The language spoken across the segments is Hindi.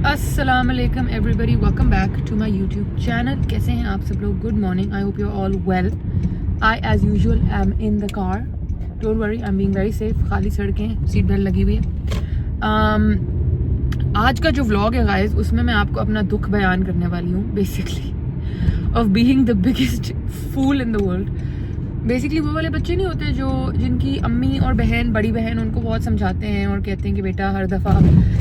अस्सलाम वालेकुम everybody, welcome back to my YouTube channel. कैसे हैं आप सब लोग? Good morning, I hope you all well. I as usual am in the car, don't worry, I am being very safe. खाली सड़कें, सीट बेल्ट लगी हुई है। आज का जो व्लॉग है गाइस, उसमें मैं आपको अपना दुख बयान करने वाली हूँ, basically of being the biggest fool in the world. Basically वो वाले बच्चे नहीं होते जो जिनकी अम्मी और बहन, बड़ी बहन उनको बहुत समझाते हैं और कहते हैं कि बेटा हर दफ़ा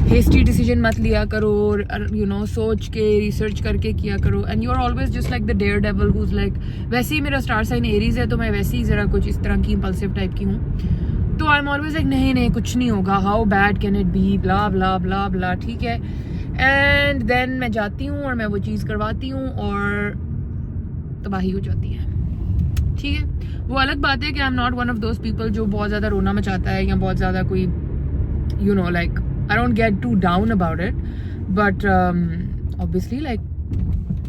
हेस्टी डिसीजन मत लिया करो और सोच के रिसर्च करके किया करो। And you are always just like the daredevil who is like, वैसे ही मेरा स्टार साइन एरीज है तो मैं वैसे ही ज़रा कुछ इस तरह की इंपल्सिव टाइप की हूँ। तो आई एम ऑलवेज लाइक नहीं कुछ नहीं होगा, how bad can it be, blah blah blah blah, ठीक है। एंड देन मैं जाती हूँ और मैं वो चीज़ करवाती हूँ और तबाही हो जाती है, ठीक है। वो अलग बात है कि I am not one of those people जो बहुत ज़्यादा रोना मचाता है या बहुत ज़्यादा कोई like I don't get to down about it, but obviously like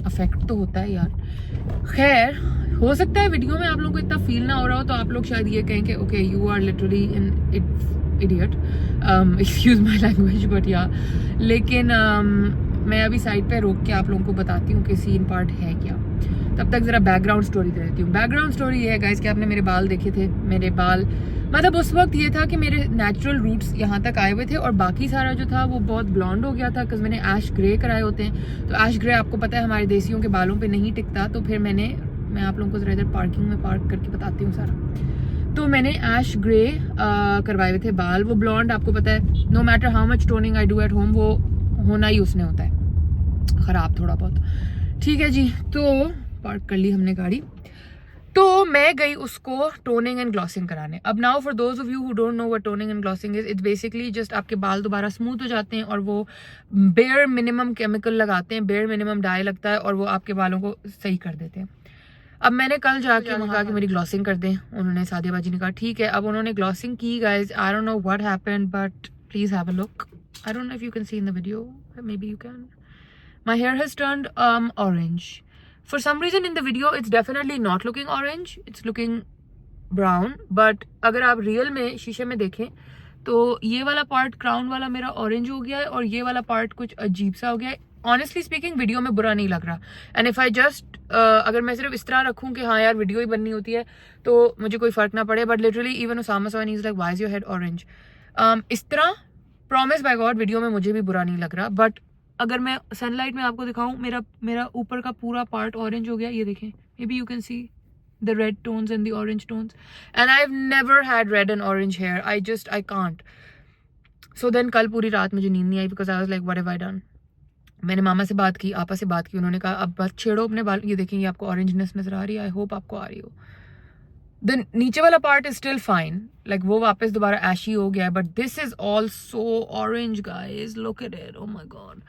affect तो होता है यार। खैर, हो सकता है वीडियो में आप लोगों को इतना फील ना हो रहा हो तो आप लोग शायद ये कहें कि okay you are literally in idiot, excuse my language, but या लेकिन मैं अभी साइड पे रोक के आप लोगों को बताती हूँ कि सीन पार्ट है क्या। तब तक ज़रा बैकग्राउंड स्टोरी दे देती हूँ। बैकग्राउंड स्टोरी ये है गाइस कि आपने मेरे बाल देखे थे। मेरे बाल मतलब उस वक्त ये था कि मेरे नेचुरल रूट्स यहाँ तक आए हुए थे और बाकी सारा जो था वो बहुत ब्लॉन्ड हो गया था बिकॉज मैंने ऐश ग्रे कराए होते हैं। तो ऐश ग्रे आपको पता है हमारे देसियों के बालों पे नहीं टिकता, तो फिर मैं आप लोगों को ज़रा इधर पार्किंग में पार्क करके बताती हूँ सारा। तो मैंने ऐश ग्रे करवाए हुए थे बाल। वो ब्लॉन्ड आपको पता है, no matter how much toning I do at home, वो होना ही उसने होता है ख़राब थोड़ा बहुत, ठीक है जी। तो पार्क कर ली हमने गाड़ी, तो मैं गई उसको टोनिंग एंड ग्लॉसिंग कराने। अब now for those of you who don't know what toning and glossing is, it's basically just आपके बाल दोबारा स्मूथ हो जाते हैं और वो बेयर मिनिमम केमिकल लगाते हैं, बेयर मिनिमम डाई लगता है और वो आपके बालों को सही कर देते हैं। अब मैंने कल जाके कहा कि मेरी ग्लॉसिंग कर दें, उन्होंने सादेबाजी ने कहा ठीक है। अब उन्होंने ग्लॉसिंग की guys, I don't know what happened but please have a look. I don't know if you can see in the video, maybe you can. My hair has turned orange. For some reason in the video it's definitely not looking orange, it's looking brown, but अगर आप रियल में शीशे में देखें तो ये वाला पार्ट क्राउन वाला मेरा ऑरेंज हो गया है और ये वाला पार्ट कुछ अजीब सा हो गया है। ऑनेस्टली स्पीकिंग वीडियो में बुरा नहीं लग रहा, एंड इफ आई जस्ट अगर मैं सिर्फ इस तरह रखूं कि हाँ यार वीडियो ही बननी होती है तो मुझे कोई फर्क ना पड़े, but literally even Usama Sawani is like why is your head orange. इस तरह प्रॉमिस बाय गॉड वीडियो में मुझे भी बुरा नहीं लग रहा, बट अगर मैं सनलाइट में आपको दिखाऊं मेरा ऊपर का पूरा पार्ट ऑरेंज हो गया। ये देखें, maybe you can see the red tones and the orange tones, and I have never had red and orange hair, I can't. So then कल पूरी रात मुझे नींद नहीं आई because I was like what have I done. मैंने मामा से बात की, आपा से बात की, उन्होंने कहा अब बस छेड़ो अपने बाल। ये देखें, ये आपको ऑरेंजनेस नजर आ रही है, आई होप आपको आ रही हो। द नीचे वाला part is still fine, like वो वापस दोबारा ऐशी हो गया है, but this is all so orange guys, look at it, oh my God.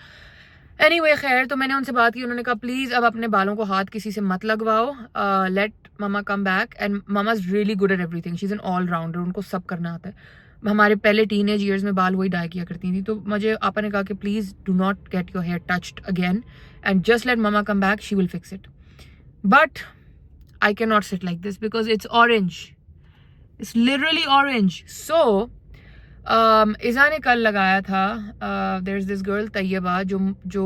Anyway खैर, तो मैंने उनसे बात की, उन्होंने कहा प्लीज अब अपने बालों को हाथ किसी से मत लगवाओ, let mama come back, and mama is really good at everything, she is an all rounder, उनको सब करना आता है। हमारे पहले टीनेज ईयर्स में बाल वही डाई किया करती थी, तो मुझे आपा ने कहा कि please do not get your hair touched again and just let mama come back, she will fix it. But I cannot sit like this because it's orange. It's literally orange. So, इज़ा ने कल लगाया था, there's this girl तैयबा जो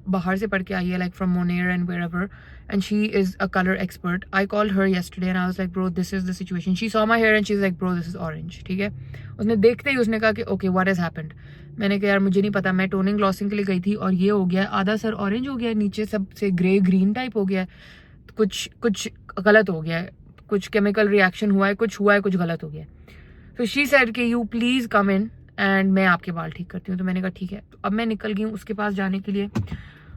बाहर से पढ़ के आई है, like from Monair and wherever, and she is a color expert. I called her yesterday and I was like, bro, this is the situation. She saw my hair and she's like, bro, this is orange. ठीक है, उसने देखते ही उसने कहा कि okay, what has happened? मैंने कहा यार मुझे नहीं पता, मैं टोनिंग ग्लॉसिंग के लिए गई थी और ये हो गया, आधा सर ऑरेंज हो गया, नीचे सबसे ग्रे ग्रीन टाइप हो गया, कुछ गलत हो गया है, कुछ केमिकल रिएक्शन हुआ है, कुछ गलत हो गया है। तो शी सेड कि you please come in and मैं आपके बाल ठीक करती हूँ। तो मैंने कहा ठीक है। तो अब मैं निकल गई हूँ उसके पास जाने के लिए।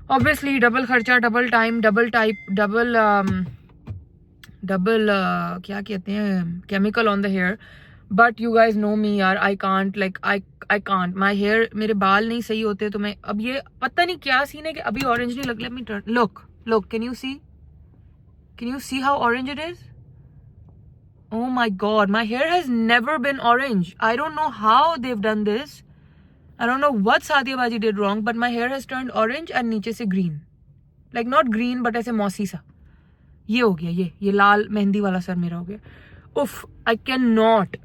ऑब्वियसली डबल खर्चा, double time, double type, double क्या कहते हैं, chemical on the hair. But you guys know me यार, I can't, like I can't, my hair, मेरे बाल नहीं सही होते। तो मैं अब ये पता नहीं क्या सीन है कि अभी ऑरेंज नहीं लग, let me turn, look, Can you see how orange it is? Oh my god, my hair has never been orange. I don't know how they've done this. I don't know what Sadia Baji did wrong, but my hair has turned orange and नीचे से green. Like not green, but ऐसे मौसी सा। ये हो गया, ये लाल मेहंदी वाला सर मेरा हो गया। उफ, I cannot.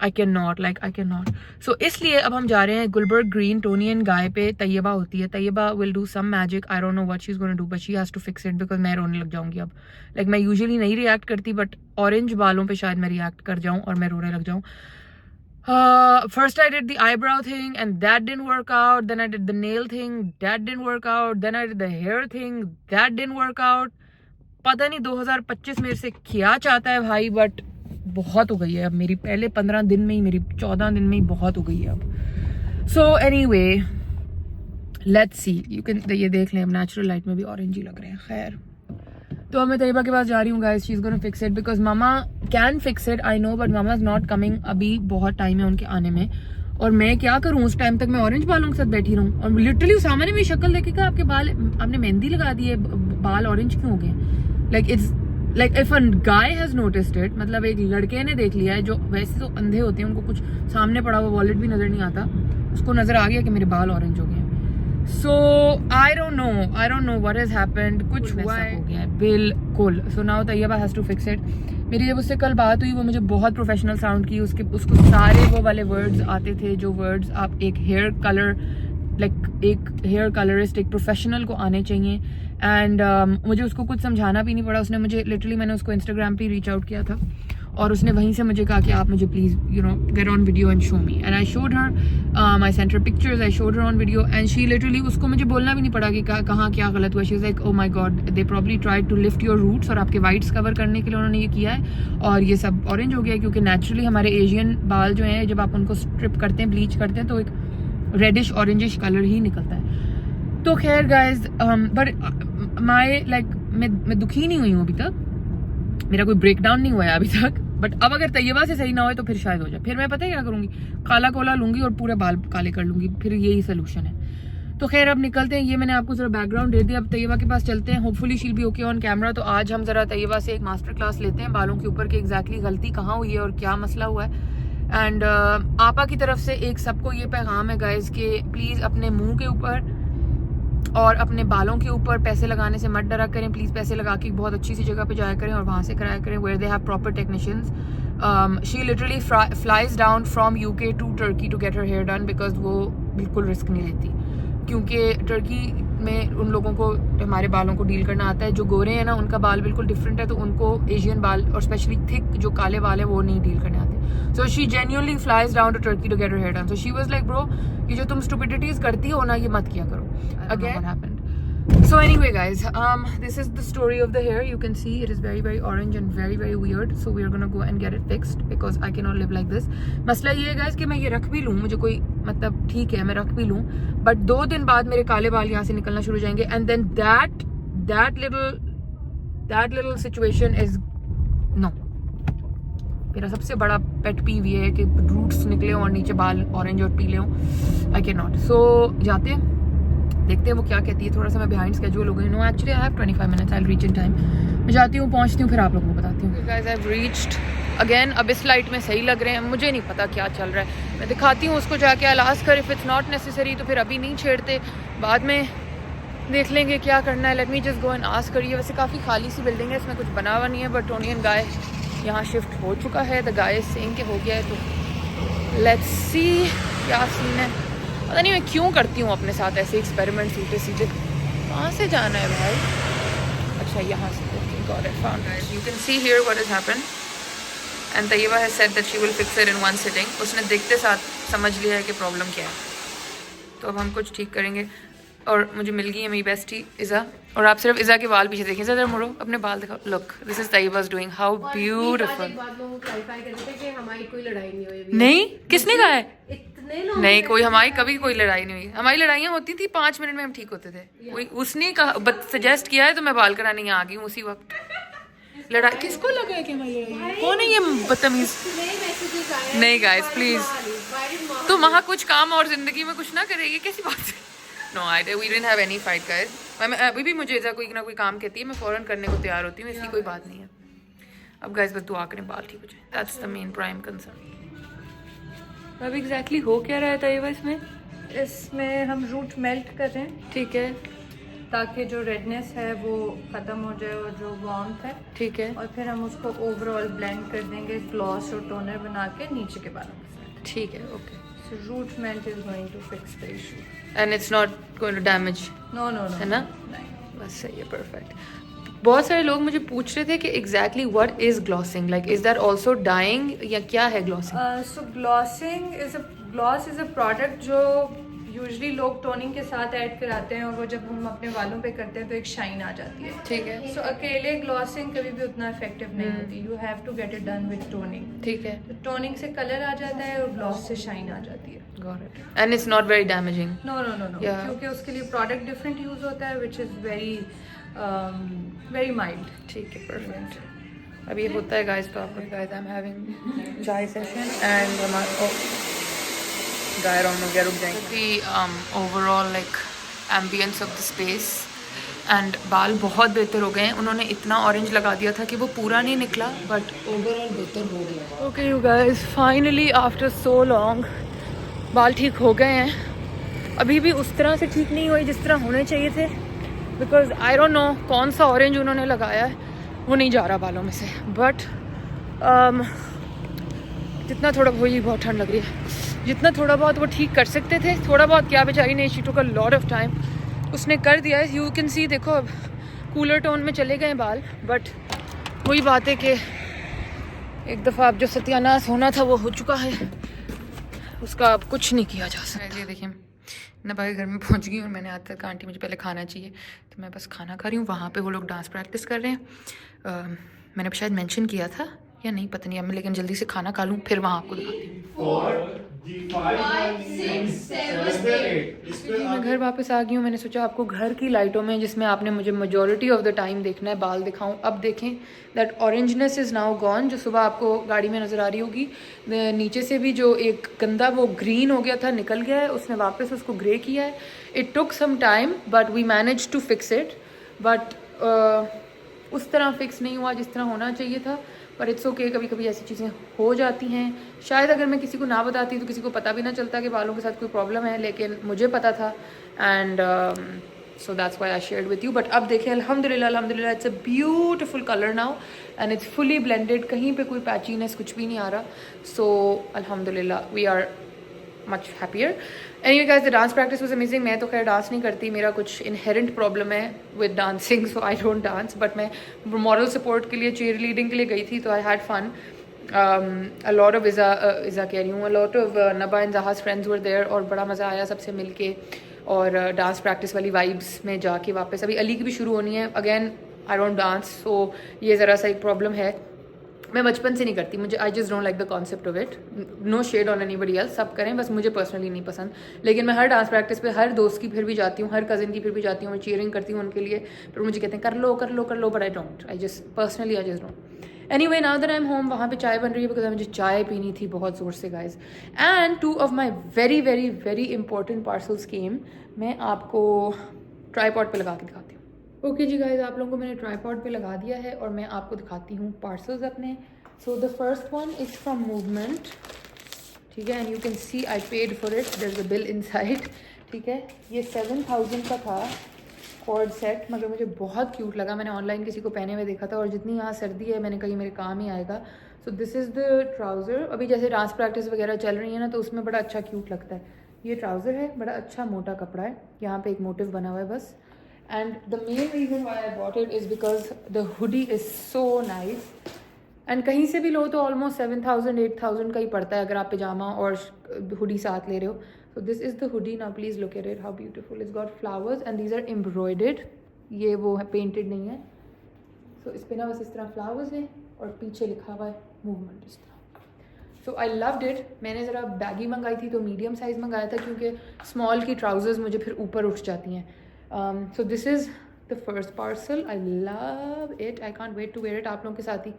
I can not so इसलिए अब हम जा रहे हैं Gulberg Green Toni and Guy पे। तैयबा होती है, Tayyaba will do some magic, I don't know what she is gonna do but she has to fix it because मैं रोने लग जाऊंगी अब। लाइक मैं यूजुअली नहीं रिएक्ट करती बट ऑरेंज बालों पे शायद मैं रिएक्ट कर जाऊं और मैं रोने लग जाऊं। First I did the eyebrow thing and that didn't work out, then I did the nail thing, that didn't work out, then I did the hair thing, that didn't work out। पता नहीं 2025 मेरे से क्या चाहता है भाई, बट बहुत हो गई है अब मेरी। पहले 15 दिन में ही मेरी 14 दिन में ही बहुत हो गई है अब। So anyway let's see, you can ये देख लें, अब नेचुरल लाइट में भी ऑरेंज ही लग रहे हैं। खैर, तो अब मैं तैयबा के पास जा रही हूँ guys, she is gonna fix it because mama can fix it, I know, but mama is not coming. अभी बहुत टाइम है उनके आने में और मैं क्या करूँ उस टाइम तक मैं ऑरेंज बालों के साथ बैठी रहूँ। और लिटरली उसामा ने मेरी शक्ल देखे कहा आपके बाल, आपने मेहंदी लगा दी है, बाल ऑरेंज क्यों हो गए। Like it's like if a guy has noticed it, मतलब एक लड़के ने देख लिया है, जो वैसे तो अंधे होते हैं, उनको कुछ सामने पड़ा हुआ वॉलेट भी नजर नहीं आता, उसको नजर आ गया कि मेरे बाल ऑरेंज हो गए। So I don't know what has happened, कुछ हुआ है, हो गया है बिल्कुल। So now Tayyaba has to fix it. मेरी जब उससे कल बात हुई वो मुझे बहुत प्रोफेशनल साउंड की, उसको सारे वो वाले वर्ड्स आते थे जो वर्ड्स आप एक हेयर कलर, लाइक एक हेयर कलरिस्ट, एक प्रोफेशनल को आने चाहिए। एंड मुझे उसको कुछ समझाना भी नहीं पड़ा, उसने मुझे लिटरली, मैंने उसको इंस्टाग्राम पे रीच आउट किया था और उसने वहीं से मुझे कहा कि आप मुझे please you know get on video and show me. And I showed her, I sent her pictures, I showed her on video and she literally, उसको मुझे बोलना भी नहीं पड़ा कि कहाँ क्या गलत हुआ। She was like, oh my God, they probably tried to lift your roots, और आपके वाइट्स कवर करने के लिए उन्होंने ये किया है और ये सब ऑरेंज हो गया है। क्योंकि नेचुरली हमारे एशियन बाल जो हैं, जब आप उनको स्ट्रिप करते हैं, ब्लीच करते हैं, तो एक रेडिश ऑरेंजिश कलर ही निकलता है। तो खैर गाइज, बट माई लाइक मैं दुखी नहीं हुई हूँ अभी तक, मेरा कोई ब्रेक डाउन नहीं हुआ है अभी तक। बट अब अगर तैयबा से सही ना हो तो फिर शायद हो जाए, फिर मैं पता है क्या करूँगी, काला कोला लूंगी और पूरे बाल काले कर लूंगी, फिर यही सोल्यूशन है। तो खैर अब निकलते हैं, ये मैंने आपको जरा बैकग्राउंड दे दिया, अब तैयबा के पास चलते हैं। Hopefully she'll be okay on camera. तो आज हम जरा तैयबा से एक मास्टर क्लास लेते हैं बालों के ऊपर कि एग्जैक्टली गलती कहाँ हुई है और क्या मसला हुआ है। एंड आपा की तरफ से एक सबको ये पैगाम है गाइज कि प्लीज़ अपने मुंह के ऊपर और अपने बालों के ऊपर पैसे लगाने से मत डरा करें। प्लीज़ पैसे लगा के बहुत अच्छी सी जगह पे जाया करें और वहाँ से कराया करें, where they have proper technicians. She literally flies down from UK to Turkey to get her hair done, because वो बिल्कुल रिस्क नहीं लेती, क्योंकि टर्की में उन लोगों को हमारे बालों को डील करना आता है। जो गोरे हैं ना, उनका बाल बिल्कुल डिफरेंट है, तो उनको एशियन बाल और स्पेशली थिक जो काले बाल है वो नहीं डील करने आते। So she genuinely flies down to Turkey to get her hair done. So she was like, bro, ये जो तुम स्टुपिडिटीज करती हो ना, ये मत किया करो। Again, what happened? So anyway guys, this is the story of the hair. You can see it is very orange and very weird. So we are gonna go and get it fixed because I cannot live like this. मसला ये है guys कि मैं ये रख भी लूँ, मुझे कोई मतलब ठीक है मैं रख भी लूँ, but 2 दिन बाद मेरे काले बाल यहाँ से निकलना शुरू हो जाएंगे। And then that little situation is no. मेरा सबसे बड़ा पेट पीव ये है कि रूट्स निकले और नीचे बाल ऑरेंज और पीले हों। आई कैन नॉट। सो जाते हैं, देखते हैं वो क्या कहती है। थोड़ा सा मैं बिहाइंड स्केड्यूल हो गई। No actually I have 25 minutes, I will reach in time. मैं जाती हूँ, पहुँचती हूँ, फिर आप लोगों को बताती हूँ। Guys I have reached again. अब इस लाइट में सही लग रहे हैं, मुझे नहीं पता क्या चल रहा है, मैं दिखाती हूँ उसको जाके। I ask her if it's not necessary, तो फिर अभी नहीं छेड़ते, बाद में देख लेंगे क्या करना है। Let me just go and ask करिए। वैसे काफ़ी खाली सी बिल्डिंग है, इसमें कुछ बना हुआ नहीं है, बट टोनी एंड गाय यहाँ शिफ्ट हो चुका है। द गाय सेइंग के हो गया है, तो लेट्स सी क्या सीन है। पता नहीं मैं क्यों करती हूँ अपने साथ ऐसे एक्सपेरिमेंट सीधे सीधे। कहाँ से जाना है भाई? अच्छा यहाँ से। Got it, found it. You can see here what has happened. And Tayyiba has said that she will fix it in one sitting. उसने देखते साथ समझ लिया है कि प्रॉब्लम क्या है, तो अब हम कुछ ठीक करेंगे। और मुझे मिल गई है मेरी बेस्टी इज़ा, और आप सिर्फ इज़ा के बाल पीछे देखें। ज़रा मुड़ो, अपने बाल दिखाओ। Look, this is Tayyaba's doing how beautiful। नहीं, किसने कहा है? नहीं, कोई हमारी कभी कोई लड़ाई नहीं हुई। हमारी लड़ाइयाँ होती थी 5 मिनट में हम ठीक होते थे। कोई उसने कहा सजेस्ट किया है तो मैं बाल कराने यहाँ आ गई हूँ उसी वक्त। लड़ाई किसको लगा है कि हमारी लड़ाई? कौन है ये बदतमीज? नहीं गाइस प्लीज, तुम वहाँ कुछ काम और जिंदगी में कुछ ना करेगी, कैसी बात है? No I we didn't have any fight guys. अभी भी मुझे ऐसा कोई ना कोई काम कहती है, मैं फौरन करने को तैयार होती हूँ, इसकी कोई बात नहीं है। अब गाइस बस दुआ करें बाल ठीक हो जाए, that's the main prime concern. अब एग्जैक्टली हो क्या रहा है तैयबा इसमें? इसमें हम रूट मेल्ट कर रहे हैं। ठीक है, ताकि जो रेडनेस है वो ख़त्म हो जाए और जो वार्मथ है। ठीक है, और फिर हम उसको ओवरऑल ब्लेंड कर देंगे ग्लॉस और टोनर बना के नीचे के बालों के साथ। ठीक है, okay. So root mint is going to fix the issue. And it's not going to damage, No, है ना? नहीं। बस सही है, परफेक्ट। बहुत सारे लोग मुझे पूछ रहे थे कि exactly what is glossing, like is that also dying या क्या है glossing? So gloss is a product जो यूजली लोग टोनिंग के साथ ऐड कराते हैं और वो जब हम अपने बालों पे करते हैं तो एक शाइन आ जाती है। ठीक है, सो अकेले ग्लॉसिंग कभी भी उतना इफेक्टिव नहीं होती। You have to get it done with toning. ठीक है, तो टोनिंग से कलर आ जाता है और ग्लॉस से शाइन आ जाती है। Got it. And it's not very damaging? No no no no, Yeah. क्योंकि उसके लिए प्रोडक्ट डिफरेंट यूज होता है विच इज़ वेरी माइल्ड। ठीक है, परफेक्ट। अब ये होता है गाइस, तो आपको गाइस आई एम हैविंग चाय सेशन एंड हमारा गाय राउंड हो गया, रुक जाएंगे। Overall like ambience of the space and बाल बहुत बेहतर हो गए हैं। उन्होंने इतना ऑरेंज लगा दिया था कि वो पूरा नहीं निकला, बट ओवरऑल बेहतर हो गया। Okay you guys, finally after so long बाल ठीक हो गए हैं। अभी भी उस तरह से ठीक नहीं हुए जिस तरह होने चाहिए थे, बिकॉज आई डोंट नो कौन सा ऑरेंज उन्होंने लगाया है, वो नहीं जा रहा बालों में से। बट जितना थोड़ा, वही बहुत ठंड लग रही है, जितना थोड़ा बहुत वो ठीक कर सकते थे, थोड़ा बहुत क्या, बेचारी ने, she took a lot of time, उसने कर दिया है। यू कैन सी, देखो अब कूलर टोन में चले गए बाल, बट वही बात है कि एक दफ़ा अब जो सत्यानाश होना था वो हो चुका है, उसका अब कुछ नहीं किया जा सकता। ये देखिए ना भाई, घर में पहुंच गई और मैंने आज तक आंटी मुझे पहले खाना चाहिए, तो मैं बस खाना खा रही हूँ। वहाँ पे वो लोग डांस प्रैक्टिस कर रहे हैं। मैंने शायद मेंशन किया था या नहीं, पता नहीं अब मैं, लेकिन जल्दी से खाना खा लूँ फिर वहाँ आपको दिखाती हूँ। 4 5 6 7 8। मैं घर वापस आ गई हूँ। मैंने सोचा आपको घर की लाइटों में, जिसमें आपने मुझे मेजॉरिटी ऑफ द टाइम देखना है, बाल दिखाऊं। अब देखें, दैट ऑरेंजनेस इज़ नाउ गॉन, जो सुबह आपको गाड़ी में नज़र आ रही होगी। नीचे से भी जो एक गंदा वो ग्रीन हो गया था, निकल गया है, उसने वापस उसको ग्रे किया है। It took some time but we manage to fix it, but उस तरह फिक्स नहीं हुआ जिस तरह होना चाहिए था, पर इट्स ओके। कभी कभी ऐसी चीज़ें हो जाती हैं। शायद अगर मैं किसी को ना बताती तो किसी को पता भी ना चलता कि बालों के साथ कोई प्रॉब्लम है, लेकिन मुझे पता था, and so that's why I shared with you. But अब देखें, अल्हम्दुलिल्लाह it's a beautiful colour now and it's fully blended, कहीं पे कोई पैचीनेस कुछ भी नहीं आ रहा। सो अल्हम्दुलिल्लाह we are much happier. Anyway guys, the dance practice was amazing. मैं तो खैर डांस नहीं करती, मेरा कुछ inherent problem है with dancing, so I don't dance. But मैं moral support के लिए, cheer leading के लिए गई थी, तो I had fun. A lot of Iza कह रही हूँ, a lot of Naba and Zaha's friends were there, और बड़ा मज़ा आया सबसे मिलके, और डांस प्रैक्टिस वाली वाइब्स में जाके वापस। अभी अली की भी शुरू होनी है। अगेन आई डोंट डांस, सो ये ज़रा सा एक प्रॉब्लम है। मैं बचपन से नहीं करती, मुझे I just don't like the concept of it. No shade on anybody else, सब करें, बस मुझे पर्सनली नहीं पसंद। लेकिन मैं हर डांस प्रैक्टिस पे हर दोस्त की फिर भी जाती हूँ, हर कज़न की फिर भी जाती हूँ, मैं चीयरिंग करती हूँ उनके लिए। फिर मुझे कहते हैं कर लो कर लो कर लो, but I don't, I just personally I just don't. Anyway, now that I am home, वहाँ पे चाय बन रही है, बिकॉज मुझे चाय पीनी थी बहुत ज़ोर से guys. And 2 of my very very very important parcels came. मैं आपको ट्राईपॉड पे लगा के दिखाती हूँ। ओके जी गाइज, आप लोगों को मैंने ट्राईपॉड पे लगा दिया है और मैं आपको दिखाती हूँ पार्सल्स अपने। So the first one is from Movement, ठीक है, and you can see I paid for it. There's a bill inside, ठीक है। ये 7000 का था कॉर्ड सेट, मगर मुझे बहुत क्यूट लगा। मैंने ऑनलाइन किसी को पहने हुए देखा था, और जितनी यहाँ सर्दी है मैंने कहीं मेरे काम ही आएगा। सो दिस इज़ द ट्राउज़र। अभी जैसे डांस प्रैक्टिस वगैरह चल रही है ना, तो उसमें बड़ा अच्छा क्यूट लगता है। ये ट्राउज़र है, बड़ा अच्छा मोटा कपड़ा है, यहाँ पे एक मोटिव बना हुआ है बस। And the main reason why I bought it is because the hoodie is so nice. And कहीं से भी लो तो ऑलमोस्ट 7000 8000 का ही पड़ता है अगर आप पजामा और हुडी साथ ले रहे हो। So this is the hoodie. Now please look at it, how beautiful, it's got flowers and these are embroidered. ये वो है, पेंटेड नहीं है। सो इस पर ना बस इस तरह फ्लावर्स हैं और पीछे लिखा हुआ है मूवमेंट, इस तरह। सो आई लव्ड इट। मैंने ज़रा बैगी मंगाई थी तो मीडियम साइज़ मंगाया था, क्योंकि स्मॉल की ट्राउज़र्स मुझे फिर ऊपर उठ जाती हैं। So this is the first parcel. I love it, I can't wait to wear it. आप लोगों के साथ ही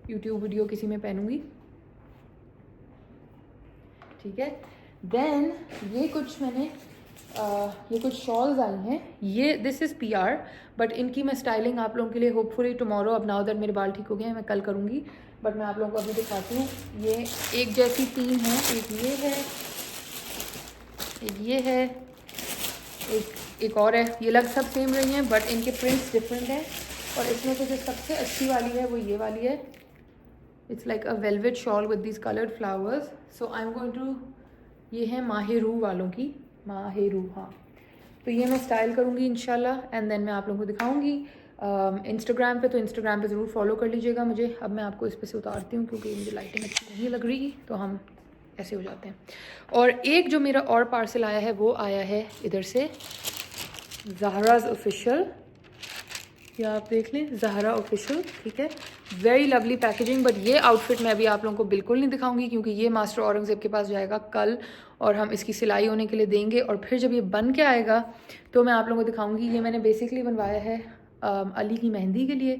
यूट्यूब वीडियो किसी में पहनूंगी, ठीक है। देन ये कुछ मैंने ये कुछ शॉल्स आई हैं। ये दिस इज़ PR, बट इनकी मैं स्टाइलिंग आप लोगों के लिए होपफुली टुमारो, अब नाउ दैट मेरे बाल ठीक हो गए हैं, मैं कल करूँगी, बट मैं आप लोगों को अभी दिखाती हूँ। ये एक जैसी 3 हैं, एक ये है, एक ये है, एक और है, ये लग सब सेम रही हैं बट इनके प्रिंट्स डिफरेंट हैं। और इसमें तो जो सबसे अच्छी वाली है वो ये वाली है। It's like a velvet shawl with this coloured flowers. So I am going to, ये है माहिरू वालों की, माहिरू, हाँ। तो ये मैं स्टाइल करूँगी इंशाल्लाह एंड देन मैं आप लोगों को दिखाऊँगी इंस्टाग्राम पे। तो इंस्टाग्राम पे ज़रूर फॉलो कर लीजिएगा मुझे। अब मैं आपको इस पे से उतारती हूँ क्योंकि मुझे लाइटिंग अच्छी नहीं लग रही, तो हम ऐसे हो जाते हैं। और एक जो मेरा और पार्सल आया है वो आया है इधर से, ज़हराज़ ऑफिशियल, ये आप देख लें, ज़हरा ऑफिशियल, ठीक है। Very lovely packaging. बट ये आउटफिट मैं अभी आप लोगों को बिल्कुल नहीं दिखाऊंगी क्योंकि ये मास्टर औरंगज़ेब के पास जाएगा कल और हम इसकी सिलाई होने के लिए देंगे और फिर जब ये बन के आएगा तो मैं आप लोगों को दिखाऊंगी। ये मैंने बेसिकली बनवाया है अली की मेहंदी के लिए।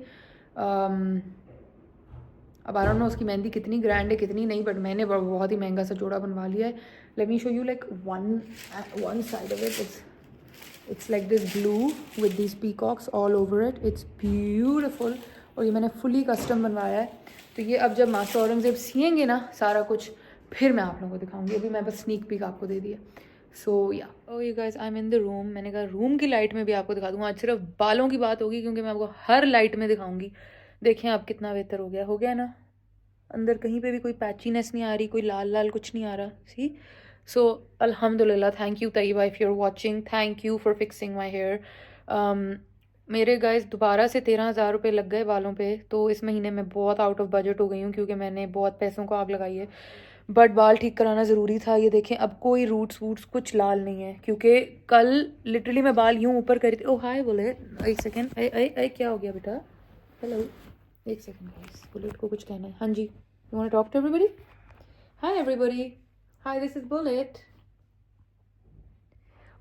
अब आई डोंट नो उसकी मेहंदी कितनी ग्रैंड है कितनी नहीं, बट मैंने बहुत ही महंगा सा जोड़ा बनवा लिया है। Let me show you like one side of it. It's like this blue with these peacocks all over it. It's beautiful. और ये मैंने fully custom बनवाया है। तो ये अब जब मास्टर औरंगज़ेब सिएंगे ना सारा कुछ, फिर मैं आप लोगों को दिखाऊंगी। अभी मैं बस स्नीक पीक आपको दे दी है। सो या you guys, I am in the room. मैंने कहा रूम की लाइट में भी आपको दिखा दूँगा। आज सिर्फ बालों की बात होगी क्योंकि मैं आपको हर लाइट में दिखाऊंगी। देखें आप कितना बेहतर हो गया ना। अंदर कहीं पे भी कोई पैचीनेस नहीं आ रही, कोई लाल लाल कुछ नहीं आ रहा। सी सो अल्हम्दुलिल्लाह, thank you Tayyaba if you are watching, thank you for fixing my hair. मेरे गाइस दोबारा से 13,000 रुपये लग गए बालों पे। तो इस महीने में बहुत आउट ऑफ बजट हो गई हूँ क्योंकि मैंने बहुत पैसों को आग लगाई है। बट बाल ठीक कराना ज़रूरी था। ये देखें अब कोई रूट्स वूट्स कुछ लाल नहीं है क्योंकि कल लिटरली मैं बाल यूँ ऊपर करी थी। ओ हाय बोले, एक सेकेंड, अरे क्या हो गया बेटा? हेलो, एक सेकेंड गाइस, बुलेट को कुछ कहना है। हाँ जी, you want to talk to everybody? Hi everybody, hi, this is Bullet.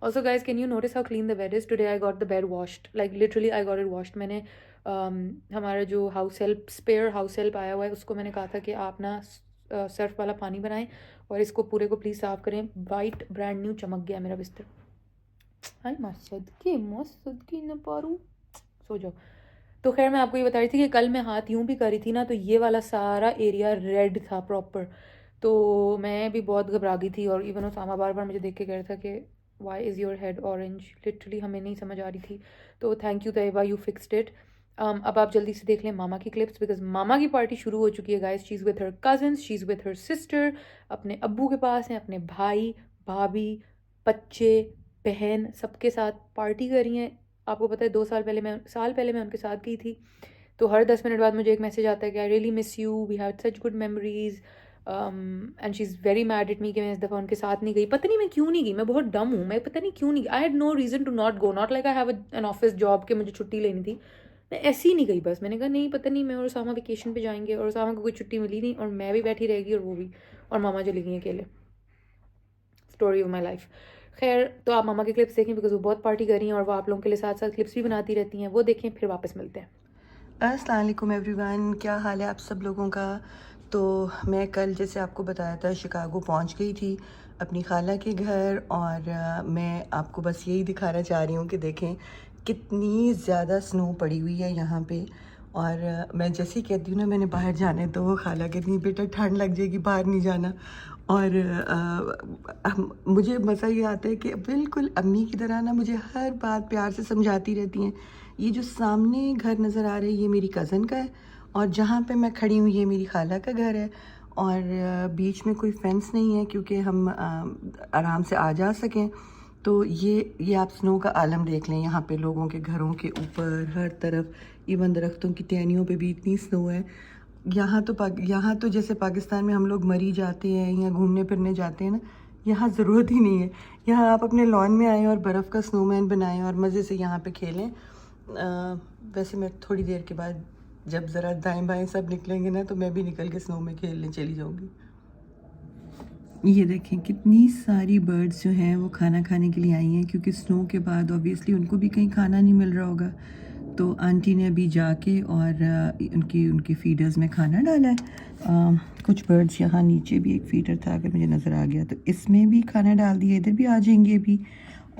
Also guys, can you notice how clean the bed is? Today I got the bed washed, like literally I got it washed. मैंने हमारा जो house help, spare house help आया हुआ है, उसको मैंने कहा था कि आप ना सर्फ वाला पानी बनाएं और इसको पूरे को प्लीज़ साफ़ करें। वाइट ब्रांड न्यू चमक गया मेरा बिस्तर। हाय मसद की न पारू, सो जाओ। तो खैर मैं आपको ये बता रही थी कि कल मैं हाथ यूँ भी करी थी ना तो ये वाला सारा एरिया रेड था प्रॉपर। तो मैं भी बहुत घबरा गई थी और इवन उसामा बार बार मुझे देख के कह रहा था कि why is your head orange. Literally हमें नहीं समझ आ रही थी। तो thank you Tayyaba, you fixed it. अब आप जल्दी से देख लें मामा की क्लिप्स बिकॉज मामा की पार्टी शुरू हो चुकी है guys. She is with her cousins, she is with her sister, अपने अब्बू के पास हैं, अपने भाई भाभी बच्चे बहन सबके साथ पार्टी कर रही हैं। आपको पता है 2 साल पहले मैं उनके साथ गई थी। तो हर 10 मिनट बाद मुझे एक मैसेज आता है कि I really miss you, we had such good memories and she is very mad at me कि मैं इस दफ़ा उनके साथ नहीं गई। पता नहीं मैं क्यों नहीं गई, मैं बहुत डम हूँ, मैं पता नहीं क्यों नहीं गई। I had no reason to not go, not like I have an office job के मुझे छुट्टी लेनी थी, मैं ऐसे ही नहीं गई। बस मैंने कहा नहीं पता नहीं, मैं और उसामा वेकेशन पे जाएंगे और उसामा को कोई छुट्टी मिली नहीं और मैं भी बैठी रहेगी और वो भी, और मामा चली गई अकेले। Story of my life. खैर तो आप मामा की क्लिप्स देखें बिकॉज वो बहुत पार्टी कर रही हैं और वो आप लोगों के लिए साथ साथ क्लिप्स भी बनाती रहती हैं, वो देखें फिर वापस मिलते हैं। अस्सलाम वालेकुम एवरीवन, क्या हाल है आप सब लोगों का। तो मैं कल जैसे आपको बताया था शिकागो पहुंच गई थी अपनी खाला के घर और मैं आपको बस यही दिखाना चाह रही हूँ कि देखें कितनी ज़्यादा स्नो पड़ी हुई है यहाँ पे। और मैं जैसे ही कहती हूँ ना मैंने बाहर जाना है तो वो खाला कहती है बेटा ठंड लग जाएगी बाहर नहीं जाना। और मुझे मज़ा ये आता है कि बिल्कुल अम्मी की तरह ना मुझे हर बात प्यार से समझाती रहती हैं। ये जो सामने घर नज़र आ रहा है ये मेरी कज़न का है और जहाँ पे मैं खड़ी हूँ ये मेरी खाला का घर है और बीच में कोई फेंस नहीं है क्योंकि हम आराम से आ जा सकें। तो ये आप स्नो का आलम देख लें, यहाँ पे लोगों के घरों के ऊपर हर तरफ, इवन दरख्तों की टहनियों पे भी इतनी स्नो है। यहाँ तो जैसे पाकिस्तान में हम लोग मरी जाते हैं या घूमने फिरने जाते हैं ना, यहाँ ज़रूरत ही नहीं है। यहाँ आप अपने लॉन में आएँ और बर्फ़ का स्नोमैन बनाएं और मज़े से यहाँ पे खेलें। वैसे मैं थोड़ी देर के बाद जब ज़रा दाएं बाएं सब निकलेंगे ना तो मैं भी निकल के स्नो में खेलने चली जाऊँगी। ये देखें कितनी सारी बर्ड्स जो हैं वो खाना खाने के लिए आई हैं क्योंकि स्नो के बाद ऑब्वियसली उनको भी कहीं खाना नहीं मिल रहा होगा। तो आंटी ने अभी जाके और उनकी फीडर्स में खाना डाला है। कुछ बर्ड्स यहाँ नीचे भी एक फीडर था अगर मुझे नज़र आ गया तो इसमें भी खाना डाल दिया, इधर भी आ जाएंगे अभी।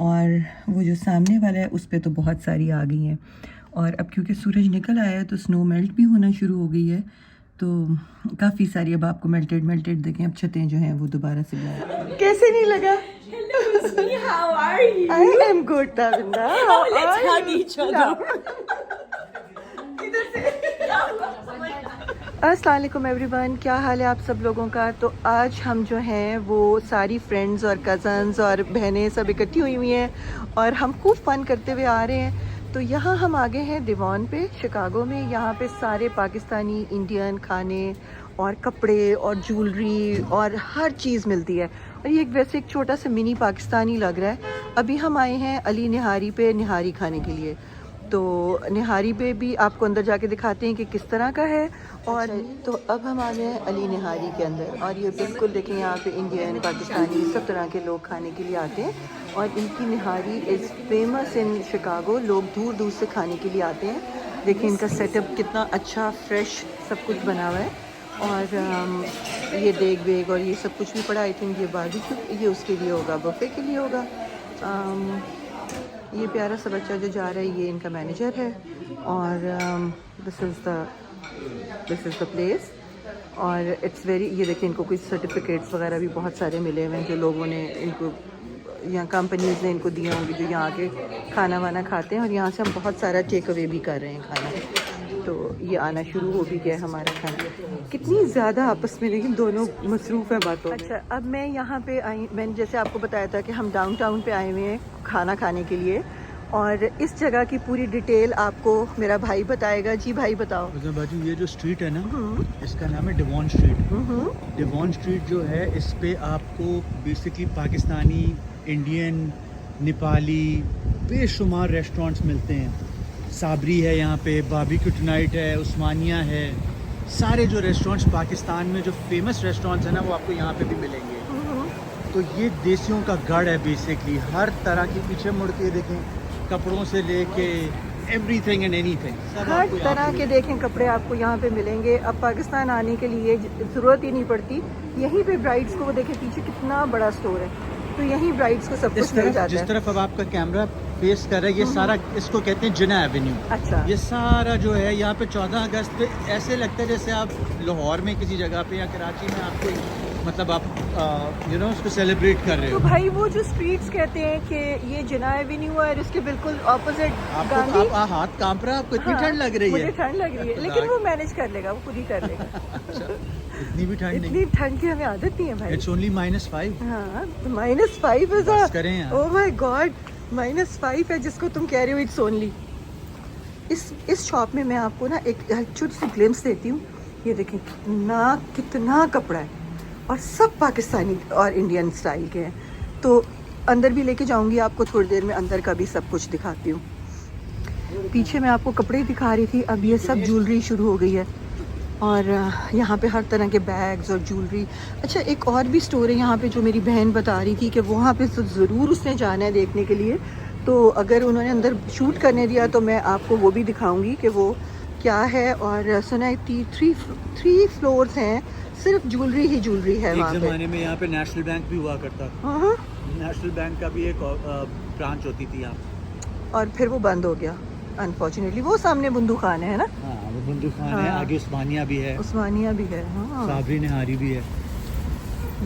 और वो जो सामने वाला है उस पर तो बहुत सारी आ गई हैं और अब क्योंकि सूरज निकल आया है तो स्नो मेल्ट भी होना शुरू हो गई है तो काफ़ी सारी अब आपको मेल्टेड देखें। अब छतें जो हैं वो दोबारा से कैसे नहीं लगा How are you? I am good, Tavinda. Oh, let's hug each other. अस्सलाम वालेकुम एवरीवन, क्या हाल है आप सब लोगों का। तो आज हम जो हैं वो सारी फ्रेंड्स और कज़न्स और बहनें सब इकट्ठी हुई हुई हैं और हम खूब फ़न करते हुए आ रहे हैं। तो यहाँ हम आ गए हैं दिवान पे, शिकागो में। यहाँ पे सारे पाकिस्तानी इंडियन खाने और कपड़े और ज्वेलरी और हर चीज़ मिलती है। और ये वैसे एक छोटा सा मिनी पाकिस्तान ही लग रहा है। अभी हम आए हैं अली निहारी पे निहारी खाने के लिए। तो निहारी पे भी आपको अंदर जाके दिखाते हैं कि किस तरह का है। और तो अब हम आ गए हैं अली निहारी के अंदर और ये बिल्कुल देखें, यहाँ पे इंडियन पाकिस्तानी सब तरह के लोग खाने के लिए आते हैं। और इनकी निहारी इज़ फेमस इन शिकागो, लोग दूर दूर से खाने के लिए आते हैं। देखिए इनका सेटअप कितना अच्छा, फ्रेश सब कुछ बना हुआ है। और ये देग वेग और ये सब कुछ भी पड़ा। आई थिंक ये बारबेक्यू ये उसके लिए होगा, बुफे के लिए होगा। ये प्यारा सा बच्चा जो जा रहा है ये इनका मैनेजर है। और दिस इज़ द प्लेस। और इट्स वेरी, ये देखिए इनको कुछ सर्टिफिकेट्स वगैरह भी बहुत सारे मिले हुए हैं जो लोगों ने इनको, यहाँ कंपनीज़ ने इनको दिए होंगे जो यहाँ आके खाना वाना खाते हैं। और यहाँ से हम बहुत सारा टेक अवे भी कर रहे हैं खाना। तो ये आना शुरू हो भी गया हमारा खाना। कितनी ज़्यादा आपस में लेकिन दोनों मसरूफ़ है बातों। अच्छा, अब मैं यहाँ पे आई, मैंने जैसे आपको बताया था कि हम डाउनटाउन पे आए हुए हैं खाना खाने के लिए। और इस जगह की पूरी डिटेल आपको मेरा भाई बताएगा। जी भाई बताओ। बाजू ये जो स्ट्रीट है ना, इसका नाम है डिवॉन स्ट्रीट। डिवॉन स्ट्रीट जो है, इस पे आपको बेसिकली पाकिस्तानी, इंडियन, नेपाली बेशुमार रेस्टोरेंट्स मिलते हैं। साबरी है यहाँ पे, बारबेक्यू टुनाइट है, उस्मानिया है। सारे जो रेस्टोरेंट्स पाकिस्तान में जो फेमस रेस्टोरेंट्स हैं ना, वो आपको यहाँ पे भी मिलेंगे। तो ये देसियों का गढ़ है बेसिकली। हर तरह की, पीछे मुड़ के देखें, कपड़ों से लेके एवरीथिंग एंड एनीथिंग, हर तरह के देखें कपड़े आपको यहाँ पे मिलेंगे। अब पाकिस्तान आने के लिए ज़रूरत ही नहीं पड़ती। यहीं पे ब्राइड्स को, वो देखें पीछे कितना बड़ा स्टोर है, तो यहीं ब्राइड्स को सब कुछ मिल जाता है। जिस तरफ अब आपका कैमरा फेस कर रहा है, ये सारा, इसको कहते हैं जिना एवेन्यू। अच्छा, ये सारा जो है यहाँ पे 14 अगस्त पे ऐसे लगता है जैसे आप लाहौर में किसी जगह पे या कराची में आपको, मतलब आप यू नो उसको सेलिब्रेट कर रहे तो हो। भाई वो जो स्ट्रीट्स कहते हैं कि ये जिना एवेन्यू है और इसके बिल्कुल ऑपोजिट गांधी। आपको हाथ कांप रहा है, आपको इतनी ठंड लग रही है। मुझे ठंड लग रही है, लेकिन वो मैनेज कर लेगा, वो खुद ही कर लेगा। इतनी भी ठंड नहीं, इतनी ठंड की हमें आदत नहीं है भाई। It's only -5। हाँ, -5 इज बस करें यार। ओह माय गॉड, -5 है जिसको तुम कह रहे हो इट्स ओनली। इस शॉप में मैं आपको ना एक छोटी सी ग्लिम्स देती हूँ। ये देखें कितना कपड़ा है और सब पाकिस्तानी और इंडियन स्टाइल के हैं। तो अंदर भी लेके जाऊंगी आपको थोड़ी देर में, अंदर का भी सब कुछ दिखाती हूँ। पीछे मैं आपको कपड़े दिखा रही थी, अब ये सब ज्वेलरी शुरू हो गई है। और यहाँ पे हर तरह के बैग्स और ज्वेलरी। अच्छा, एक और भी स्टोर है यहाँ पे जो मेरी बहन बता रही थी कि वहाँ पे ज़रूर उसने जाना है देखने के लिए। तो अगर उन्होंने अंदर शूट करने दिया तो मैं आपको वो भी दिखाऊंगी कि वो क्या है। और सुना थी 3 फ्लोर्स हैं, सिर्फ ज्वेलरी ही ज्वेलरी है वहाँ पे। एक ज़माने में यहाँ पे नेशनल बैंक भी हुआ करता था। नेशनल बैंक का भी एक ब्रांच होती थी यहाँ। और फिर वो बंद हो गया अनफॉर्चुनेटली। वो सामने बुंदू खान है ना। हाँ, वो बंदू खान है, हाँ। आगे उस्मानिया भी है, उस्मानिया भी है। हाँ, साबरी निहारी भी है।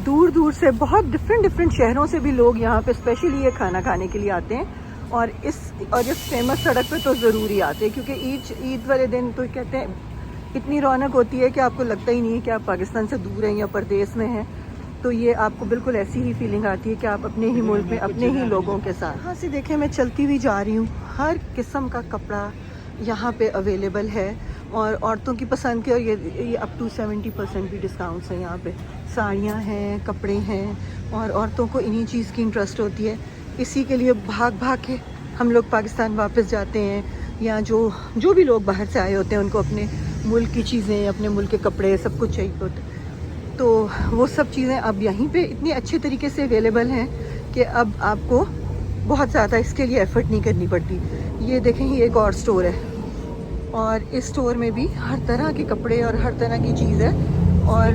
दूर दूर से बहुत डिफरेंट शहरों से भी लोग यहाँ पे स्पेशली ये खाना खाने के लिए आते हैं। और इस फेमस सड़क पे तो ज़रूर ही आते हैं, क्योंकि ईद वाले दिन तो कहते हैं इतनी रौनक होती है कि आपको लगता ही नहीं है कि आप पाकिस्तान से दूर हैं या परदेश में हैं। तो ये आपको बिल्कुल ऐसी ही फीलिंग आती है कि आप अपने ही मुल्क में अपने ही लोगों के साथ। यहाँ से देखें, मैं चलती हुई जा रही हूँ, हर किस्म का कपड़ा यहाँ पे अवेलेबल है। और औरतों की पसंद के, और ये अप टू 70% भी डिस्काउंट्स हैं यहाँ पे। साड़ियाँ हैं, कपड़े हैं, और औरतों को इन्हीं चीज़ की इंटरेस्ट होती है। इसी के लिए भाग के हम लोग पाकिस्तान वापस जाते हैं, या जो भी लोग बाहर से आए होते हैं उनको अपने मुल्क की चीज़ें, अपने मुल्क के कपड़े सब कुछ चाहिए होता है। तो वो सब चीज़ें अब यहीं पे इतनी अच्छे तरीके से अवेलेबल हैं कि अब आपको बहुत ज़्यादा इसके लिए एफ़र्ट नहीं करनी पड़ती। ये देखें, ये एक और स्टोर है और इस स्टोर में भी हर तरह के कपड़े और हर तरह की चीज़ है। और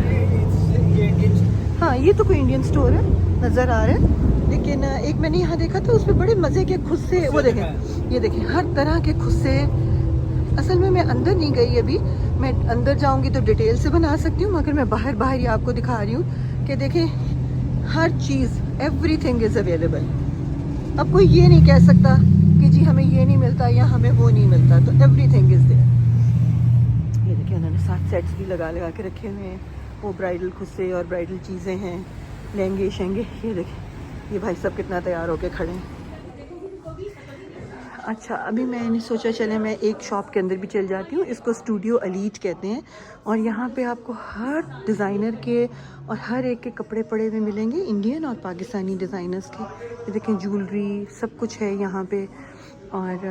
हाँ, ये तो कोई इंडियन स्टोर है नज़र आ रहा है, लेकिन एक मैंने यहाँ देखा था उसमें बड़े मज़े के खुस्से, वो देखें, ये देखें हर तरह के खुस्से। असल में मैं अंदर नहीं गई अभी, मैं अंदर जाऊंगी तो डिटेल से बना सकती हूँ, मगर मैं बाहर ही आपको दिखा रही हूँ कि देखें हर चीज़ एवरीथिंग इज़ अवेलेबल। अब कोई ये नहीं कह सकता कि जी हमें ये नहीं मिलता या हमें वो नहीं मिलता, तो एवरीथिंग इज़ देयर। ये देखिए उन्होंने 7 सेट्स भी लगा के रखे हुए हैं, वो ब्राइडल खुद से और ब्राइडल चीज़ें हैं, लहंगे शहंगे। ये देखिए ये भाई सब कितना तैयार होके खड़े हैं। अच्छा, अभी मैंने सोचा चले मैं एक शॉप के अंदर भी चल जाती हूँ, इसको स्टूडियो एलीट कहते हैं, और यहाँ पे आपको हर डिज़ाइनर के और हर एक के कपड़े पड़े हुए मिलेंगे, इंडियन और पाकिस्तानी डिज़ाइनर्स के। ये देखें ज्वेलरी सब कुछ है यहाँ पे। और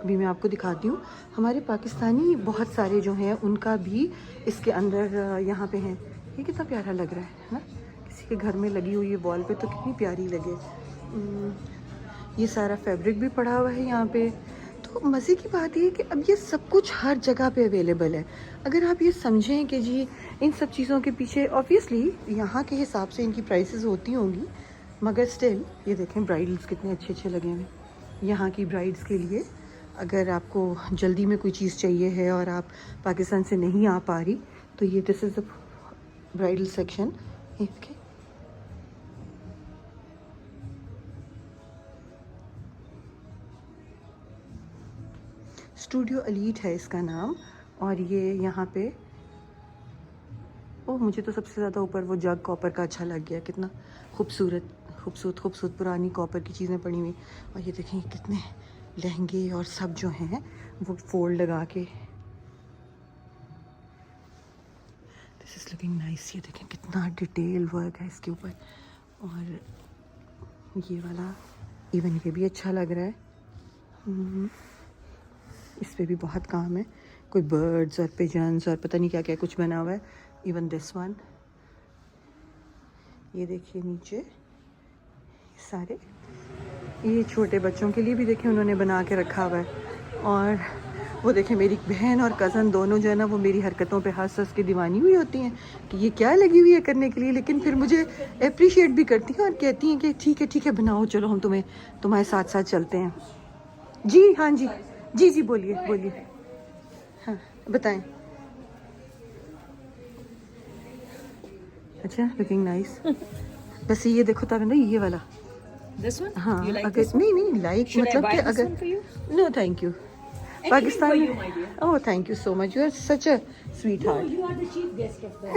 अभी मैं आपको दिखाती हूँ, हमारे पाकिस्तानी बहुत सारे जो हैं उनका भी इसके अंदर यहाँ पे हैं। ये कितना प्यारा लग रहा है ना, किसी के घर में लगी हुई है वॉल पे तो कितनी प्यारी लगे। ये सारा फैब्रिक भी पड़ा हुआ है यहाँ पे। तो मज़े की बात ये है कि अब ये सब कुछ हर जगह पे अवेलेबल है। अगर आप ये समझें कि जी इन सब चीज़ों के पीछे ऑब्वियसली यहाँ के हिसाब से इनकी प्राइसेस होती होंगी, मगर स्टिल ये देखें ब्राइडल्स कितने अच्छे अच्छे लगे हुए यहाँ की ब्राइड्स के लिए। अगर आपको जल्दी में कोई चीज़ चाहिए है और आप पाकिस्तान से नहीं आ पा रही, तो ये this is the bridal section. ये देखें स्टूडियो एलीट है इसका नाम। और ये यहाँ पे ओह, मुझे तो सबसे ज़्यादा ऊपर वो जग कॉपर का अच्छा लग गया, कितना खूबसूरत पुरानी कॉपर की चीज़ें पड़ी हुई। और ये देखें कितने लहंगे और सब जो हैं वो फोल्ड लगा के, दिस इज़ लुकिंग नाइस। ये देखें कितना डिटेल वर्क है इसके ऊपर। और ये वाला इवन ये भी अच्छा लग रहा है, इस पे भी बहुत काम है, कोई बर्ड्स और पिजन्स और पता नहीं क्या क्या कुछ बना हुआ है। इवन दिस वन, ये देखिए नीचे सारे, ये छोटे बच्चों के लिए भी देखिए उन्होंने बना के रखा हुआ है। और वो देखें मेरी बहन और कज़न दोनों जो है ना वो मेरी हरकतों पे हंस हंस के दीवानी हुई होती हैं कि ये क्या लगी हुई है करने के लिए, लेकिन फिर मुझे अप्रिशिएट भी करती हैं और कहती हैं कि ठीक है बनाओ, चलो हम तुम्हारे साथ साथ चलते हैं। जी हाँ जी बोलिए हाँ बताएं। अच्छा, लुकिंग नाइस। बस ये देखो तब ना ये वाला This one? हाँ, You like अगर this one? नहीं लाइक Should I मतलब buy कि this अगर one for you? No thank you Anything Pakistan for में। you, my dear. Oh thank you so much, you are such a sweet No, heart. you are the chief guest of the.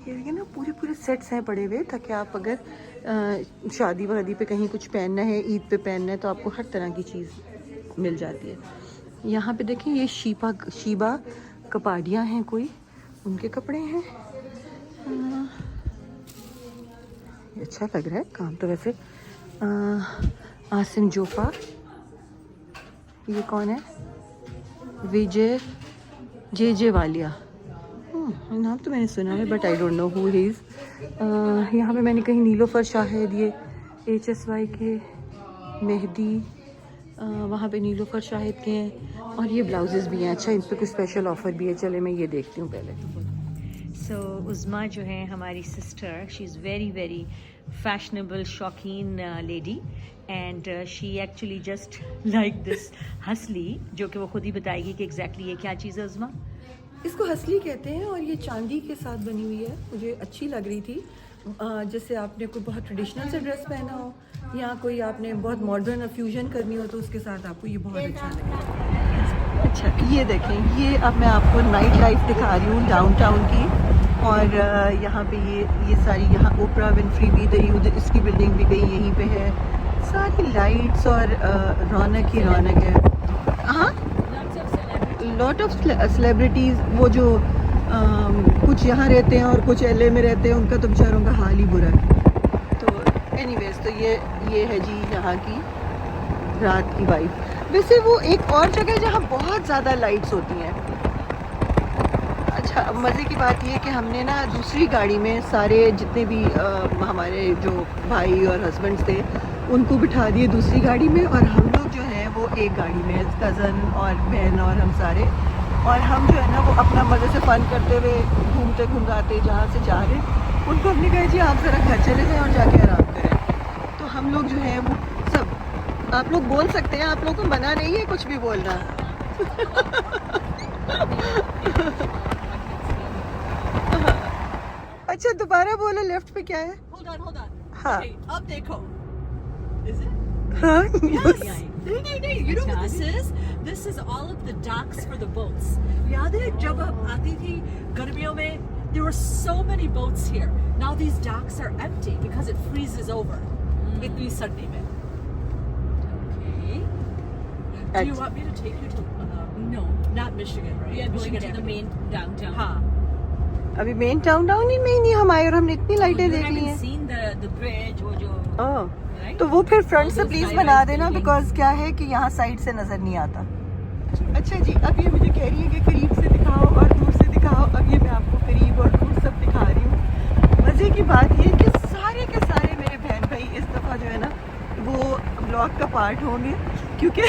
ये ना पूरे सेट्स हैं पड़े हुए, ताकि आप अगर शादी वादी पे कहीं कुछ पहनना है, ईद पे पहनना है, तो आपको हर तरह की चीज़ मिल जाती है। यहाँ पे देखें ये शीबा कपाड़ियाँ हैं, कोई उनके कपड़े हैं। ये अच्छा लग रहा है काम तो वैसे। आसिम जोफा, ये कौन है? विजय जे वालिया, नाम तो मैंने सुना है but I don't know who he is. यहाँ पे मैंने कहीं नीलोफर शाहिद, ये HSY के मेहदी, वहाँ पे नीलोफर शाहिद के हैं। और ये ब्लाउजेस भी हैं। अच्छा, इन पर कुछ स्पेशल ऑफ़र भी है, चले मैं ये देखती हूँ पहले। सो उज़मा जो है हमारी sister, she is very very fashionable शौकीन lady, and she actually just like this hastily, जो कि वो खुद ही बताएगी कि एग्जैक्टली ये क्या चीज़ है। उज़मा, इसको हसली कहते हैं और ये चांदी के साथ बनी हुई है, मुझे अच्छी लग रही थी। जैसे आपने कोई बहुत ट्रेडिशनल से ड्रेस पहना हो या कोई आपने बहुत मॉडर्न फ्यूजन करनी हो, तो उसके साथ आपको ये बहुत अच्छा लगेगा। अच्छा, ये देखें, ये अब मैं आपको नाइट लाइफ दिखा रही हूँ डाउनटाउन की। और यहाँ पे ये सारी, यहाँ ओपरा विनफ्री भी इधर ही, उधर इसकी बिल्डिंग भी गई यहीं पे है। सारी लाइट्स और रौनक ही रौनक है। हाँ, लॉट ऑफ सेलिब्रिटीज़, वो जो कुछ यहाँ रहते हैं और कुछ LA में रहते हैं, उनका तो बेचारों का हाल ही बुरा है। तो एनीवेज, तो ये है जी यहाँ की रात की वाइब। वैसे वो एक और जगह है जहाँ बहुत ज़्यादा लाइट्स होती हैं। अच्छा, मज़े की बात ये कि हमने ना दूसरी गाड़ी में सारे जितने भी हमारे जो भाई और हस्बैंड्स थे उनको बिठा दिए दूसरी गाड़ी में, और हम लोग जो हैं वो एक गाड़ी में, कज़न और बहन और हम सारे। और हम जो है ना वो अपना मज़े से फ़न करते हुए घूमते घुमराते जहाँ से जा रहे, उनको हमने कहा जी आप ज़रा घर चले जाएँ और जाके आराम करें। तो हम लोग जो हैं वो सब, आप लोग बोल सकते हैं, आप लोग को मना नहीं है कुछ भी बोलना। अच्छा दोबारा बोलो लेफ्ट पे क्या है? Hold on. हाँ Okay, up देखो. Is it? हाँ Yes. नहीं. You know what this is? This is all of the docks for the boats. याद है जब हम आती थी गर्मियों में? There were so many boats here. Now these docks are empty because it freezes over. इतनी सर्दी में. Okay. Do you want me to take you to? No, not Michigan, right? We are going to the Avenue. main downtown. हाँ. अभी मेन टाउन ही नहीं हम आए और हमने इतनी लाइटें You देख ली haven't हैं। seen the bridge वो जो ओह, right? तो वो फिर फ्रंट All से those प्लीज high-rise बना देना buildings. बिकॉज क्या है कि यहाँ साइड से नजर नहीं आता। अच्छा जी, अब ये मुझे कह रही है कि करीब से दिखाओ और दूर से दिखाओ। अब ये मैं आपको करीब और दूर सब दिखा रही हूँ। मजे की बात ये कि सारे के सारे मेरे बहन भाई इस दफा जो है ना वो ब्लॉग का पार्ट होंगे, क्योंकि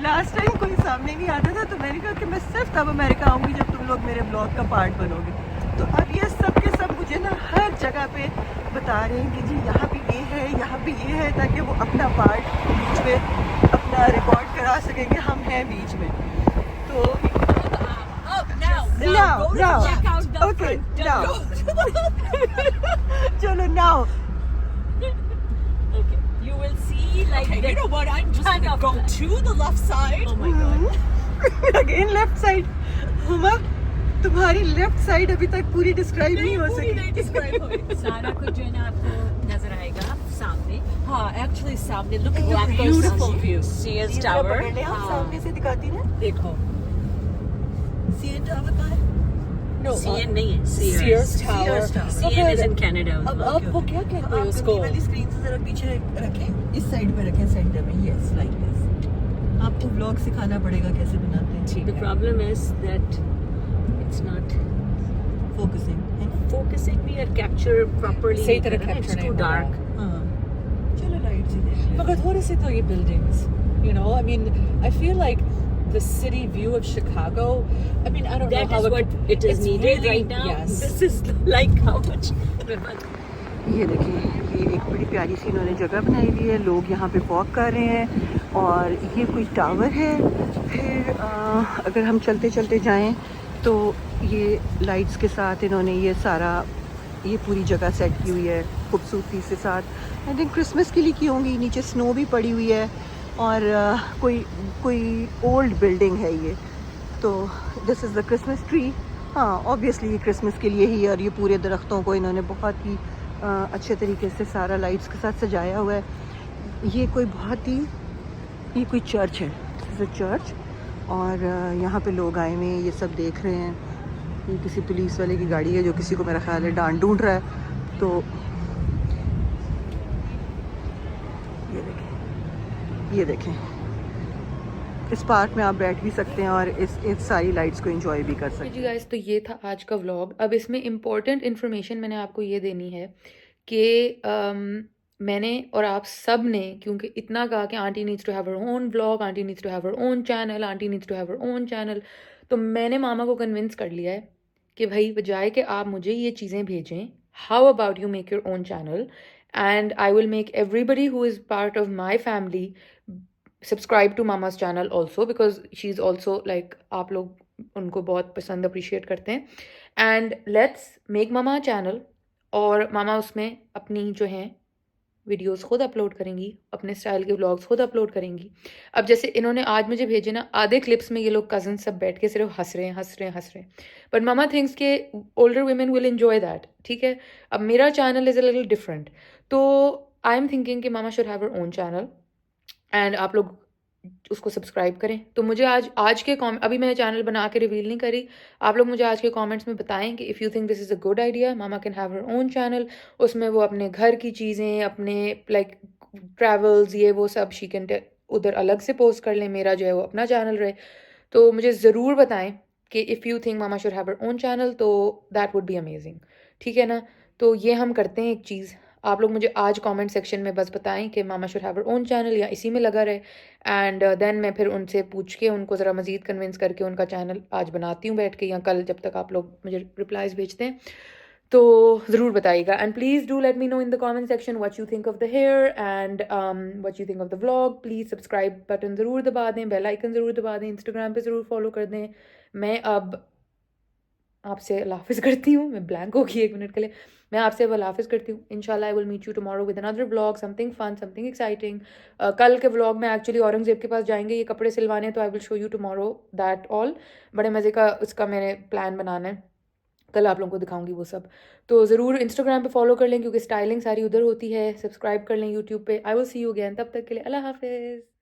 लास्ट टाइम कोई सामने नहीं आता था तो मैंने कहा कि मैं सिर्फ तब अमेरिका आऊँगी जब तुम लोग मेरे ब्लॉग का पार्ट बनोगे। तो अब ये सब के सब मुझे ना हर जगह पे बता रहे हैं कि जी यहाँ भी ये है, यहाँ भी ये है, ताकि वो अपना पार्ट बीच में अपना रिकॉर्ड करा सकें कि हम हैं बीच में। तो Up now. Go to check out the okay front. Now चलो now Okay. You will see like Okay, the, you know what? I'm just kind gonna of go the- to the left side. Oh my god. Again left side. Huma तुम्हारी लेफ्ट साइड अभी तक पूरी डिस्क्राइब नहीं हो पूरी नहीं सकी। describe हुई. सारा कुछ जो है ना आपको नजर आएगा सामने। हाँ, actually सामने look at Black the Horse beautiful Sunset. view. Sears ये जरा Tower. पकड़ ले, हम हाँ। सामने से दिखाती ना। देखो. CN Tower कहाँ है? No. CN नहीं है, Sears. Sears Tower. Sears Tower. CN is in Canada. अब वो क्या कहते हैं आप उसको? गंदी वाली स्क्रीन से जरा पीछे रखें, इस साइड पे रखें सेंटर में। Yes like this. आपको ब्लॉग सिखाना पड़ेगा कैसे बनाते हैं। The problem is that it's not focusing है ना। focusing me or capture properly. सही तरह नहीं कर रहा, capture It's नहीं too हो रहा। dark. हाँ चलो लाइट से देख लें। मगर थोड़े से तो ये buildings, you know, I mean, I feel like the city view of Chicago, I mean, I don't That know how is what it is it's needed really- right now. Yes. This is like how much. ये देखिए, ये एक बड़ी प्यारी सी इन्होंने जगह बनाई हुई है, लोग यहाँ पे वॉक कर रहे हैं और ये कोई टावर है। फिर अगर हम चलते चलते जाएं तो ये लाइट्स के साथ इन्होंने ये सारा ये पूरी जगह सेट की हुई है खूबसूरती से साथ। आई थिंक क्रिसमस के लिए की होंगी। नीचे स्नो भी पड़ी हुई है और कोई ओल्ड बिल्डिंग है ये। तो this is the Christmas tree. हाँ ऑब्वियसली ये क्रिसमस के लिए ही है और ये पूरे दरख्तों को इन्होंने बहुत ही अच्छे तरीके से सारा लाइट्स के साथ सजाया हुआ है। ये कोई चर्च है, दिस इज़ अ चर्च और यहाँ पे लोग आए हुए हैं, ये सब देख रहे हैं। ये किसी पुलिस वाले की गाड़ी है जो किसी को मेरा ख्याल है डांट ढूंढ रहा है। तो ये देखें इस पार्क में आप बैठ भी सकते हैं और इस सारी लाइट्स को एंजॉय भी कर सकते हैं। जी गाइस, तो ये था आज का व्लॉग। अब इसमें इम्पोर्टेंट इन्फॉर्मेशन मैंने आपको ये देनी है कि मैंने और आप सब ने क्योंकि इतना कहा कि aunty needs to have her own vlog, aunty needs to have her own channel, aunty needs to have her own channel, तो मैंने मामा को कन्विंस कर लिया है कि भाई बजाय कि आप मुझे ये चीज़ें भेजें, how about you make your own channel and I will make everybody who is part of my family subscribe to mama's channel also because she is also like आप लोग उनको बहुत पसंद अप्रिशिएट करते हैं। And let's make mama channel और मामा उसमें अपनी जो हैं वीडियोस खुद अपलोड करेंगी, अपने स्टाइल के व्लॉग्स खुद अपलोड करेंगी। अब जैसे इन्होंने आज मुझे भेजे ना, आधे क्लिप्स में ये लोग कज़न सब बैठ के सिर्फ हंस रहे हैं बट मामा थिंक्स के older women will enjoy that. ठीक है, अब मेरा channel is a little different, तो आई एम थिंकिंग कि mama should have her own channel एंड आप लोग उसको सब्सक्राइब करें। तो मुझे आज के कॉमेंट, अभी मैं चैनल बना के रिवील नहीं करी, आप लोग मुझे आज के कमेंट्स में बताएं कि if you think this is a good idea, mama can have her own channel. उसमें वो अपने घर की चीज़ें, अपने लाइक ट्रैवल्स, ये वो सब शी कैन उधर अलग से पोस्ट कर लें, मेरा जो है वो अपना चैनल रहे। तो मुझे ज़रूर बताएं कि if you think mama should have her own channel, तो दैट वुड बी अमेजिंग। ठीक है ना, तो ये हम करते हैं एक चीज़, आप लोग मुझे आज कमेंट सेक्शन में बस बताएं कि mama should have her own channel या इसी में लगा रहे, एंड देन मैं फिर उनसे पूछ के उनको ज़रा मज़ीद कन्विंस करके उनका चैनल आज बनाती हूँ बैठ के, या कल जब तक आप लोग मुझे रिप्लाइज़ भेजते हैं तो ज़रूर बताइएगा। And please do let me know in the comment section what you think of the hair and what you think of the vlog. Please subscribe button ज़रूर दबा दें, बेल आइकन ज़रूर दबा दें, इंस्टाग्राम पे ज़रूर फॉलो कर दें। मैं अब आपसे अल्लाह हाफ़िज़ करती हूँ। मैं ब्लैंक हो गई 1 मिनट के लिए। मैं आपसे अब अल्लाह हाफ़िज़ करती हूँ। इंशाल्लाह I will meet you tomorrow with another vlog, something fun, something exciting. कल के व्लॉग में एक्चुअली औरंगज़ेब के पास जाएंगे ये कपड़े सिलवाने, तो I will show you tomorrow that all. बड़े मज़े का उसका मैंने प्लान बनाना है, कल आप लोगों को दिखाऊंगी वो सब। तो ज़रूर इंस्टाग्राम पे फॉलो कर लें क्योंकि स्टाइलिंग सारी उधर होती है। सब्सक्राइब कर लें यूट्यूब पे। I will see you again, तब तक के लिए अल्लाह हाफ़िज़।